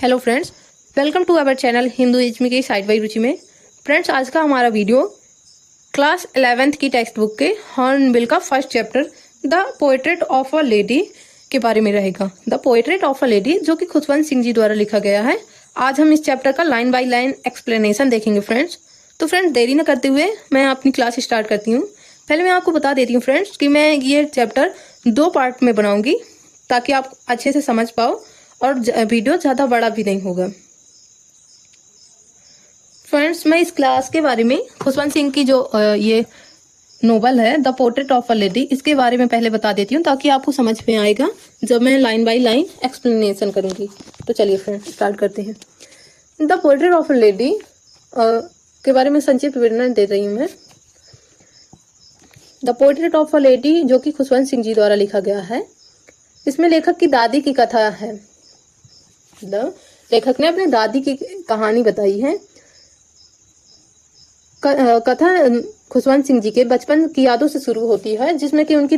Hello friends, welcome to our channel Hinduism की side by Ruchi में। Friends, आज का हमारा वीडियो क्लास 11th की टेक्स्ट बुक के हॉर्नबिल का first chapter the portrait of a lady के बारे में रहेगा। The portrait of a lady, जो कि खुशवंत सिंह जी द्वारा लिखा गया है। आज हम इस चैप्टर का लाइन बाय लाइन एक्सप्लेनेशन देखेंगे फ्रेंड्स। तो फ्रेंड्स, देरी न करते हुए मैं अपनी क्लास स्टार्ट करती हूँ। पहले मैं आपको बता देती हूँ फ्रेंड्स कि मैं ये चैप्टर 2 पार्ट में बनाऊंगी ताकि आप अच्छे से समझ पाओ और वीडियो ज़्यादा बड़ा भी नहीं होगा। फ्रेंड्स, मैं इस क्लास के बारे में खुशवंत सिंह की जो ये नोवेल है the portrait of a lady, इसके बारे में पहले बता देती हूँ ताकि आपको समझ में आएगा जब मैं लाइन बाय लाइन एक्सप्लेनेशन करूंगी। तो चलिए फ्रेंड्स, स्टार्ट करते हैं। The portrait of a lady के बारे में संक्षिप्त विवरण दे रही हूँ मैं। The portrait of a lady, जो कि खुशवंत सिंह जी द्वारा लिखा गया है, इसमें लेखक की दादी की कथा है। लेखक ने अपने दादी की कहानी बताई है। कथा खुशवंत सिंह जी के बचपन की यादों से शुरू होती है, जिसमें कि उनकी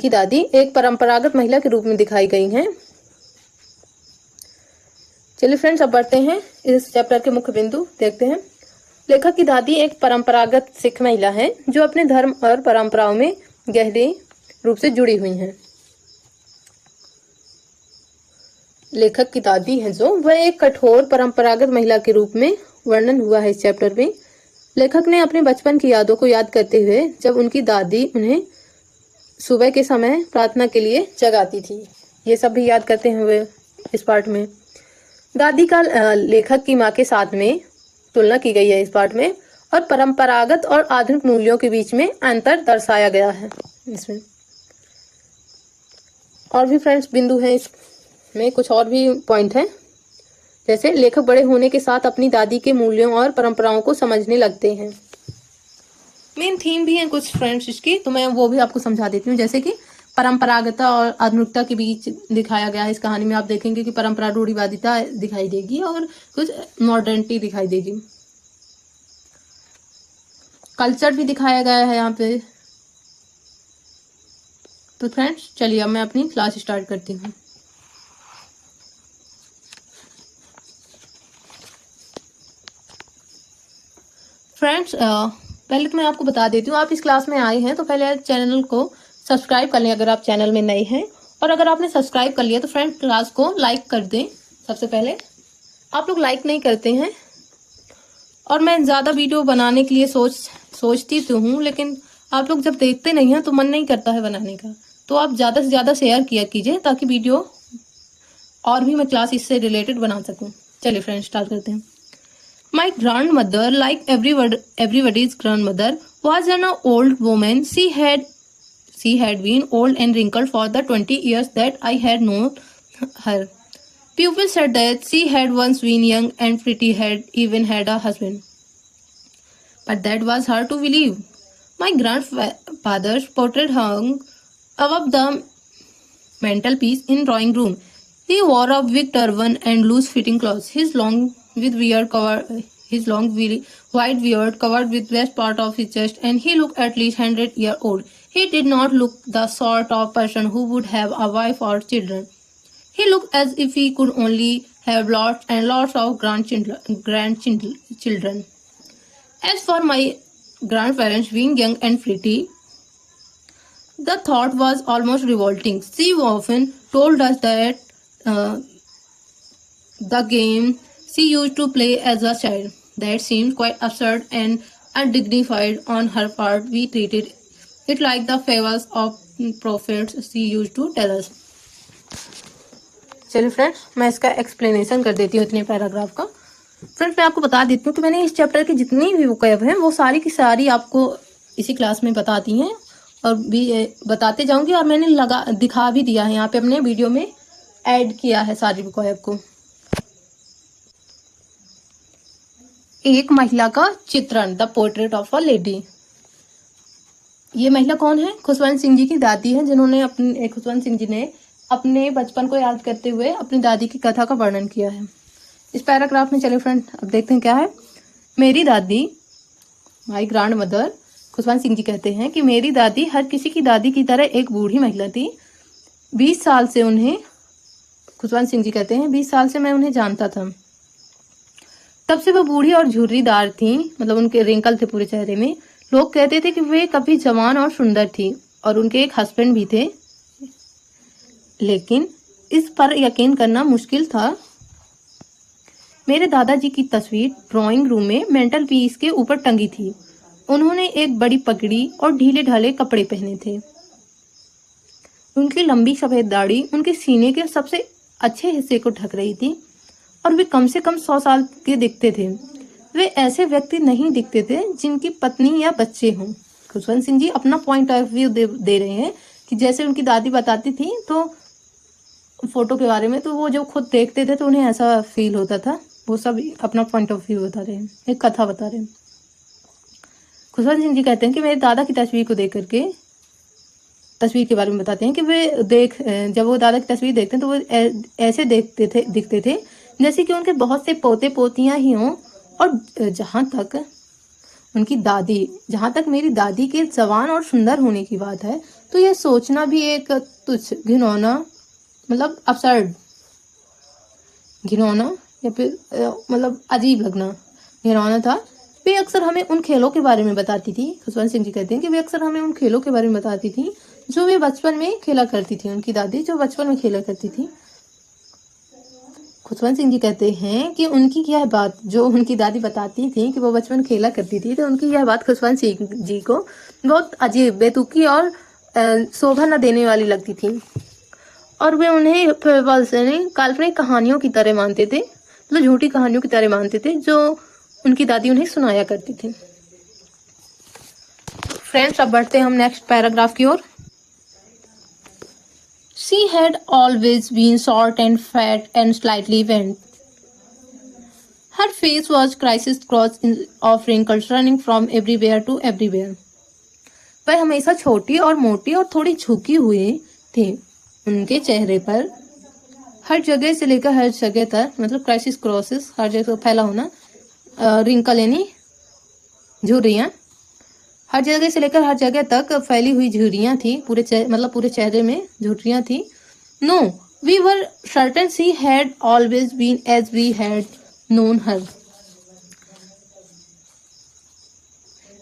दादी एक परंपरागत महिला के रूप में दिखाई गई हैं। चलिए फ्रेंड्स, अब बढ़ते हैं इस चैप्टर के मुख्य बिंदु देखते हैं। लेखक की दादी एक परंपरागत सिख महिला है जो अपने धर्म और परंपराओं में गहरे रूप से जुड़ी हुई हैं। लेखक की दादी है जो, वह एक कठोर परंपरागत महिला के रूप में वर्णन हुआ है इस चैप्टर में। लेखक ने अपने बचपन की यादों को याद करते हुए, जब उनकी दादी उन्हें सुबह के समय प्रार्थना के लिए जगाती थी, ये सब भी याद करते हुए इस पार्ट में। दादी का लेखक की माँ के साथ में तुलना की गई है इस पार्ट में, और परंपरागत और आधुनिक मूल्यों के बीच में अंतर दर्शाया गया है इसमें। और भी फ्रेंड्स बिंदु हैं इसमें, कुछ और भी पॉइंट हैं, जैसे लेखक बड़े होने के साथ अपनी दादी के मूल्यों और परंपराओं को समझने लगते हैं। मेन थीम भी है कुछ फ्रेंड्स इसकी, तो मैं वो भी आपको समझा देती हूँ। जैसे कि परंपरागत और आधुनिकता के बीच दिखाया गया है इस कहानी में। आप देखेंगे कि परंपरा रूढ़िवादिता दिखाई देगी और कुछ मॉडर्निटी दिखाई देगी। कल्चर भी दिखाया गया है यहाँ पे। तो फ्रेंड्स, चलिए अब मैं अपनी क्लास स्टार्ट करती हूँ। फ्रेंड्स, पहले तो मैं आपको बता देती हूँ, आप इस क्लास में आए हैं तो पहले चैनल को सब्सक्राइब कर लें अगर आप चैनल में नए हैं, और अगर आपने सब्सक्राइब कर लिया तो फ्रेंड्स क्लास को लाइक कर दें। सबसे पहले आप लोग लाइक नहीं करते हैं, और मैं ज़्यादा वीडियो बनाने के लिए सोचती तो हूँ, लेकिन आप लोग जब देखते नहीं हैं तो मन नहीं करता है बनाने का। तो आप ज़्यादा से ज़्यादा शेयर किया कीजिए ताकि वीडियो और भी मैं क्लास इससे रिलेटेड बना सकूँ। चलिए फ्रेंड्स, स्टार्ट करते हैं। My grandmother, like everybody's grandmother, was an old woman. She had been old and wrinkled for the 20 years that I had known her. People said that she had once been young and pretty, had even had a husband. But that was hard to believe. My grandfather's portrait hung above the mantelpiece in drawing room. He wore a big turban and loose-fitting clothes. His long white beard covered with best part of his chest, and he looked at least 100 years old. He did not look the sort of person who would have a wife or children. He looked as if he could only have lots and lots of grandchildren. As for my grandparents being young and pretty, the thought was almost revolting. She often told us that the game she used to play as a child, that seemed quite absurd and undignified on her part. We treated it like the fables of prophets she used to tell us. चलिए friends, मैं इसका explanation कर देती हूँ इतने paragraph का। Friends, मैं आपको बता देती हूँ कि मैंने इस चैप्टर की जितनी भी वोकैब हैं वो सारी की सारी आपको इसी क्लास में बताती हैं और भी बताते जाऊंगी, और मैंने दिखा भी दिया है यहाँ पे, अपने वीडियो में ऐड किया है सारी वोकैब को। एक महिला का चित्रण, the portrait of a lady. ये महिला कौन है? खुशवंत सिंह जी की दादी है, जिन्होंने खुशवंत सिंह जी ने अपने बचपन को याद करते हुए अपनी दादी की कथा का वर्णन किया है इस पैराग्राफ में। चलिए फ्रेंड, अब देखते हैं क्या है। मेरी दादी, my grand mother, Khushwant Singh ji कहते हैं कि मेरी दादी हर किसी की दादी की तरह एक बूढ़ी महिला थी। 20 साल से उन्हें खुशवंत सिंह जी कहते हैं 20 साल से मैं उन्हें जानता था। तब से वो बूढ़ी और झुर्रीदार थी, मतलब उनके रिंकल थे पूरे चेहरे में। लोग कहते थे कि वे कभी जवान और सुंदर थी और उनके एक हस्बैंड भी थे, लेकिन इस पर यकीन करना मुश्किल था। मेरे दादाजी की तस्वीर ड्राइंग रूम में मेंटल पीस के ऊपर टंगी थी। उन्होंने एक बड़ी पगड़ी और ढीले ढाले कपड़े पहने थे। उनकी लंबी सफेद दाढ़ी उनके सीने के सबसे अच्छे हिस्से को ढक रही थी और वे कम से कम 100 साल के दिखते थे। वे ऐसे व्यक्ति नहीं दिखते थे जिनकी पत्नी या बच्चे हों। खुशवंत सिंह जी अपना पॉइंट ऑफ व्यू दे रहे हैं कि जैसे उनकी दादी बताती थी तो फोटो के बारे में, तो वो जब खुद देखते थे तो उन्हें ऐसा फील होता था। वो सब अपना पॉइंट ऑफ व्यू बता रहे हैं, एक कथा बता रहे हैं। खुशवंत सिंह जी कहते हैं कि मेरे दादा की तस्वीर को देख करके, तस्वीर के बारे में बताते हैं कि वे जब वो दादा की तस्वीर देखते हैं तो वो ऐसे दिखते थे जैसे कि उनके बहुत से पोते पोतियां ही हों। और जहां तक मेरी दादी के जवान और सुंदर होने की बात है, तो यह सोचना भी एक तुच्छ, घिनौना, मतलब अब्सर्ड, घिनौना या फिर मतलब अजीब लगना, घिनौना था। वे अक्सर हमें उन खेलों के बारे में बताती थी। खुशवंत सिंह जी कहते हैं कि वे अक्सर हमें उन खेलों के बारे में बताती थी जो वे बचपन में खेला करती थी। उनकी दादी जो बचपन में खेला करती थी। खुशवंत सिंह जी कहते हैं कि उनकी यह बात जो उनकी दादी बताती थी कि वो बचपन खेला करती थी, तो उनकी यह बात खुशवंत सिंह जी को बहुत अजीब, बेतुकी और शोभा न देने वाली लगती थी और वे उन्हें काल्पनिक कहानियों की तरह मानते थे, मतलब झूठी कहानियों की तरह मानते थे जो उनकी दादी उन्हें सुनाया करती थी। फ्रेंड्स, अब बढ़ते हैं हम नेक्स्ट पैराग्राफ की ओर। She had always been short and fat and slightly bent. Her face was criss-cross of wrinkles running from everywhere to everywhere. वह हमेशा छोटी और मोटी और थोड़ी झुकी हुई थी। उनके चेहरे पर हर जगह से लेकर हर जगह तक, मतलब क्राइसिस क्रॉसेस, हर जगह फैला होना, रिंकल यानी झुर्रियां, हर जगह से लेकर हर जगह तक फैली हुई झुर्रियां थी। पूरे चेहरे में झुर्रियां थी। No, we were certain she had always been as we had known her.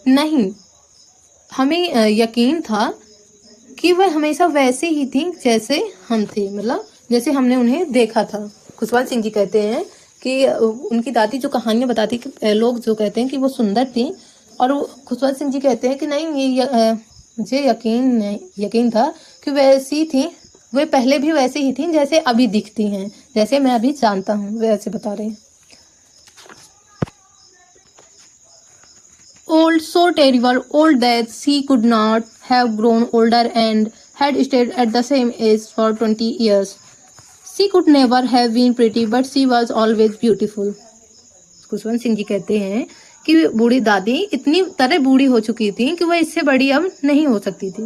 नहीं, हमें यकीन था कि वह हमेशा वैसे ही थी जैसे हम थे, मतलब जैसे हमने उन्हें देखा था। खुशवंत सिंह जी कहते हैं कि उनकी दादी जो कहानियां बताती, लोग जो कहते हैं कि वो सुंदर थी, और खुशवंत सिंह जी कहते हैं कि नहीं, मुझे यकीन था कि वैसी थी, वे पहले भी वैसे ही थी जैसे अभी दिखती हैं, जैसे मैं अभी जानता हूँ, वे ऐसे बता रहे हैं। Old, so terrible, old that she could not have grown older and had stayed at the same age for 20 years. She could never have been pretty, but she was always beautiful. Khushwant Singh ji कहते हैं कि बूढ़ी दादी इतनी तरह बूढ़ी हो चुकी थी कि वह इससे बड़ी अब नहीं हो सकती थी।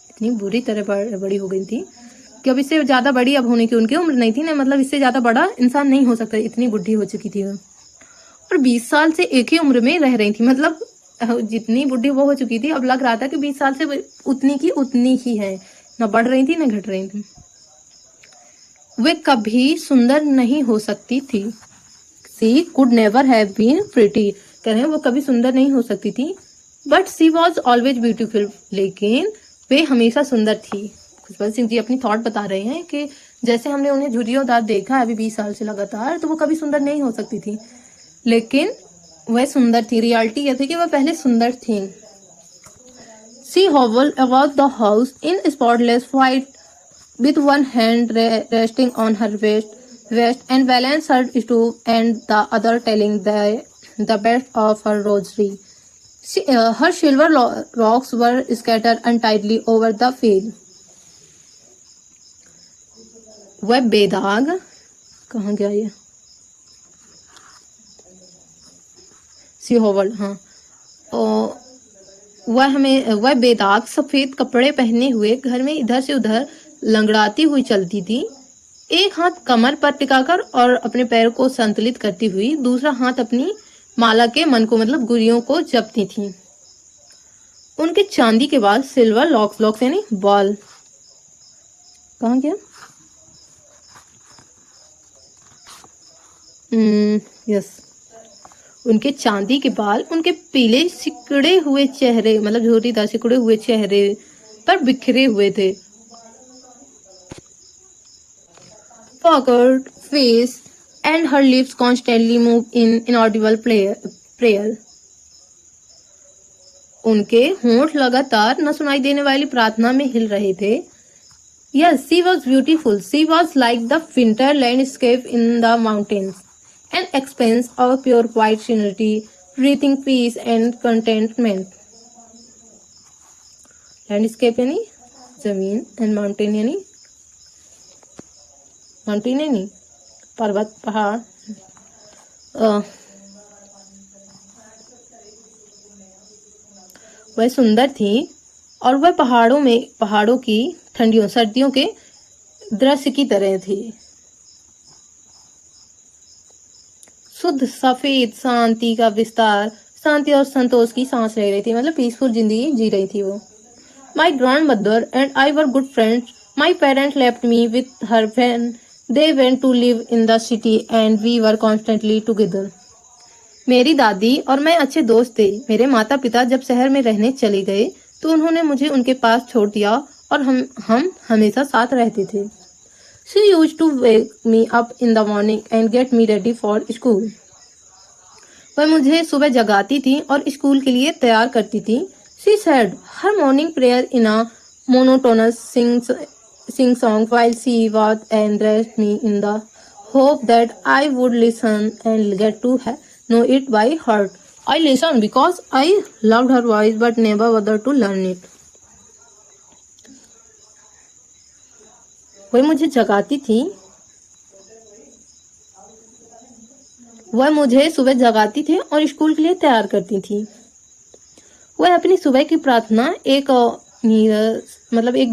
इतनी बुरी तरह बड़ी हो गई थी कि अब इससे ज्यादा बड़ी अब होने की उनकी उम्र नहीं थी ना, मतलब इससे ज्यादा बड़ा इंसान नहीं हो सकता, इतनी बुढ़ी हो चुकी थी। और 20 साल से एक ही उम्र में रह रही थी, मतलब जितनी बुढ़ी वो हो चुकी थी, अब लग रहा था कि 20 साल से उतनी की उतनी ही है, ना बढ़ रही थी ना घट रही थी। वे कभी सुंदर नहीं हो सकती थी। She could never have been pretty, कह रहे हैं वो कभी सुंदर नहीं हो सकती थी, but she was always beautiful, लेकिन वे हमेशा सुंदर थी। खुशवंत सिंह जी अपनी थॉट बता रहे हैं कि जैसे हमने उन्हें झुर्रियोंदार देखा अभी 20 साल से लगातार, तो वो कभी सुंदर नहीं हो सकती थी, लेकिन वह सुंदर थी। रियलिटी यह थी कि वह पहले सुंदर थी। She hovered about the house in spotless white, with one hand resting on her waist and balanced her stove and the other telling the best of her rosary. Her silver locks were scattered untidily over the field. वह बेदाग, कहाँ गया ये, सिहोवल, हाँ, वह बेदाग सफेद कपड़े पहने हुए घर में इधर से उधर लंगड़ाती हुई चलती थी, एक हाथ कमर पर टिकाकर और अपने पैर को संतुलित करती हुई, दूसरा हाथ अपनी माला के मन को, मतलब गुड़ियों को जपती थी। उनके चांदी के बाल, सिल्वर लॉक्स यानी बाल, कहाँ गया, यस, उनके चांदी के बाल उनके पीले सिकुड़े हुए चेहरे, मतलब झोरीदार सिकुड़े हुए चेहरे पर बिखरे हुए थे। Puckered face and her lips constantly moved in inaudible prayer. उनके होंठ लगातार न सुनाई देने वाली प्रार्थना में हिल रहे थे। Yes, she was beautiful. She was like the winter landscape in the mountains, an expanse of pure white scenery, breathing peace and contentment. Landscape यानी जमीन, and mountain यानी माउंटेन यानी पर्वत, पहाड़। वह सुंदर थी और वह पहाड़ों की ठंडियों सर्दियों के दृश्य की तरह थी। शुद्ध सफेद शांति का विस्तार, शांति और संतोष की सांस ले रही थी, मतलब पीसफुल जिंदगी जी रही थी वो। My grand mother and I were good friends. My parents left me with her when they went to live in the city and we were constantly together. मेरी दादी और मैं अच्छे दोस्त थे। मेरे माता पिता जब शहर में रहने चले गए तो उन्होंने मुझे उनके पास छोड़ दिया और हम हमेशा साथ रहते थे। She used to wake me up in the morning and get me ready for school. वह मुझे सुबह जगाती थी और स्कूल के लिए तैयार करती थी। She said her morning prayer in a monotonous sing song while she was undressed me in the hope that I would listen and get to know it by heart. I listened because I loved her voice but never bothered to learn it. वह मुझे सुबह जगाती थी और school के लिए तैयार करती थी। वह अपनी सुबह की प्रार्थना एक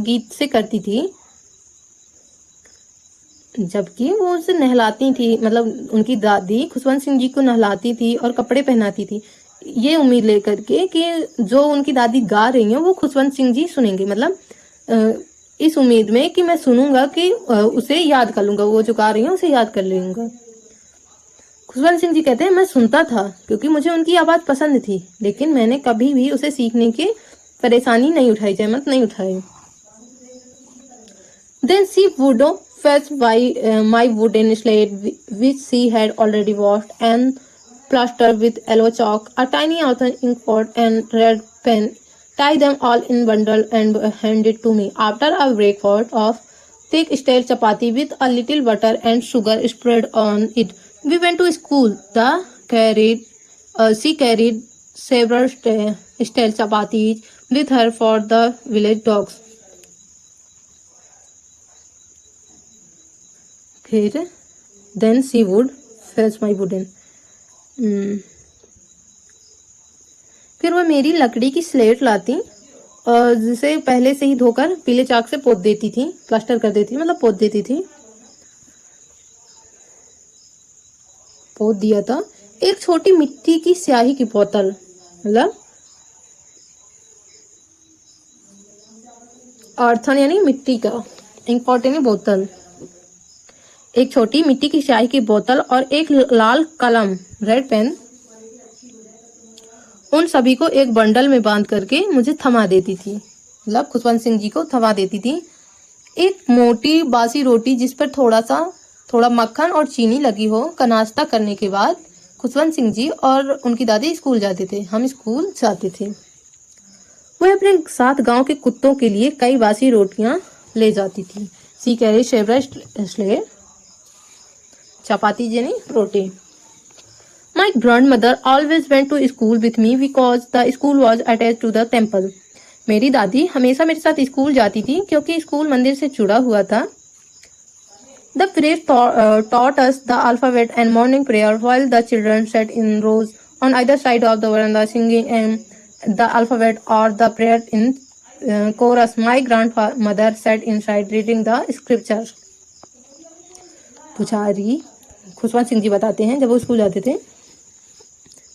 गीत से करती थी, जबकि वो उसे नहलाती थी, मतलब उनकी दादी खुशवंत सिंह जी को नहलाती थी और कपड़े पहनाती थी, ये उम्मीद लेकर के कि जो उनकी दादी गा रही हैं वो खुशवंत सिंह जी सुनेंगे, मतलब इस उम्मीद में कि मैं सुनूंगा कि उसे याद कर लूंगा, वो जो गा रही हैं उसे याद कर लूंगा। खुशवंत सिंह जी कहते हैं, मैं सुनता था क्योंकि मुझे उनकी आवाज पसंद थी, लेकिन मैंने कभी भी उसे सीखने की परेशानी नहीं उठाई, जहमत नहीं उठाई। Then she would fetch my wooden slate, which she had already washed and plastered with yellow chalk, a tiny ink pot and red pen, tie them all in bundle and hand it to me. After a breakfast of thick stale chapati with a little butter and sugar spread on it, we went to school. She carried several stale chapatis with her for the village dogs. फिर then she would fetch my wooden. फिर वह मेरी लकड़ी की slate लाती और जिसे पहले से ही धोकर पीले चाक से पोत देती थी, प्लास्टर कर देती, मतलब पोत देती थी, पोत दिया था। एक छोटी मिट्टी की स्याही की बोतल, मतलब अर्थन यानी मिट्टी का, इंक यानी बोतल, एक छोटी मिट्टी की स्याही की बोतल और एक लाल कलम, रेड पेन, उन सभी को एक बंडल में बांध करके मुझे थमा देती थी, मतलब खुशवंत सिंह जी को थमा देती थी। एक मोटी बासी रोटी जिस पर थोड़ा मक्खन और चीनी लगी हो का नाश्ता करने के बाद खुशवंत सिंह जी और उनकी दादी स्कूल जाते थे, हम स्कूल जाते थे। वह अपने साथ गांव के कुत्तों के लिए कई बासी रोटियां ले जाती थी। सी कैरी सेवरल चपाती यानी रोटी। My grandmother always went to school with me because the school was attached to the temple. मेरी दादी हमेशा मेरे साथ स्कूल जाती थी क्योंकि स्कूल मंदिर से जुड़ा हुआ था। The priest taught us the alphabet and morning prayer while the children sat in rows on either side of the veranda singing and the alphabet or the prayer in chorus. My grandmother sat inside reading the scriptures. पुजारी खुशवंत सिंह जी बताते हैं, जब वो school जाते थे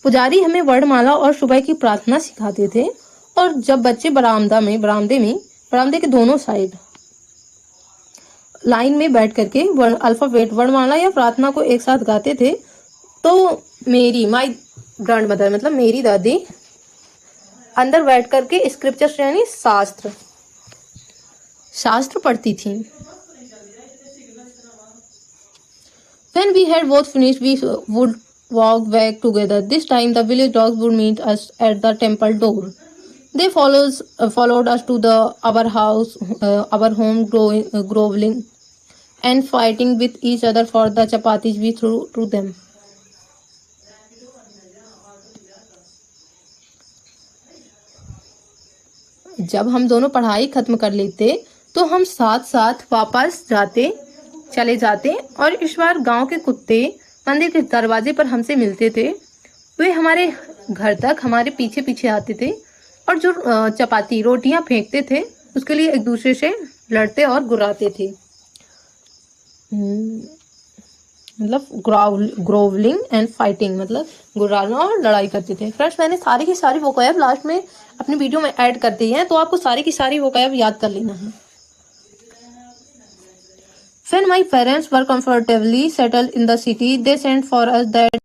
पुजारी हमें वर्णमाला और सुबह की प्रार्थना सिखाते थे और जब बच्चे बरामदे के दोनों साइड लाइन में बैठ करके अल्फाबेट वर्णमाला या प्रार्थना को एक साथ गाते थे तो मेरी माई ग्रैंड मदर मतलब मेरी दादी अंदर बैठ करके स्क्रिप्चर्स यानी शास्त्र पढ़ती थी। When we had both finished, we would walk back together. This time, the village dogs would meet us at the temple door. They followed us to our house, our home, groveling and fighting with each other for the chapatis we threw to them. जब हम दोनों पढ़ाई खत्म कर लेते तो हम साथ साथ वापस चले जाते और इस बार गांव के कुत्ते मंदिर के दरवाजे पर हमसे मिलते थे। वे हमारे घर तक हमारे पीछे पीछे आते थे और जो चपाती रोटियां फेंकते थे उसके लिए एक दूसरे से लड़ते और गुर्राते थे। मतलब ग्रोवलिंग एंड फाइटिंग मतलब गुर्राना और लड़ाई करते थे। फ्रेंड्स, मैंने सारी की सारी वोकैब लास्ट में अपनी वीडियो में ऐड कर दी है, तो आपको सारी की सारी वोकैब याद कर लेना है। When my parents were comfortably settled in the city, they sent for us that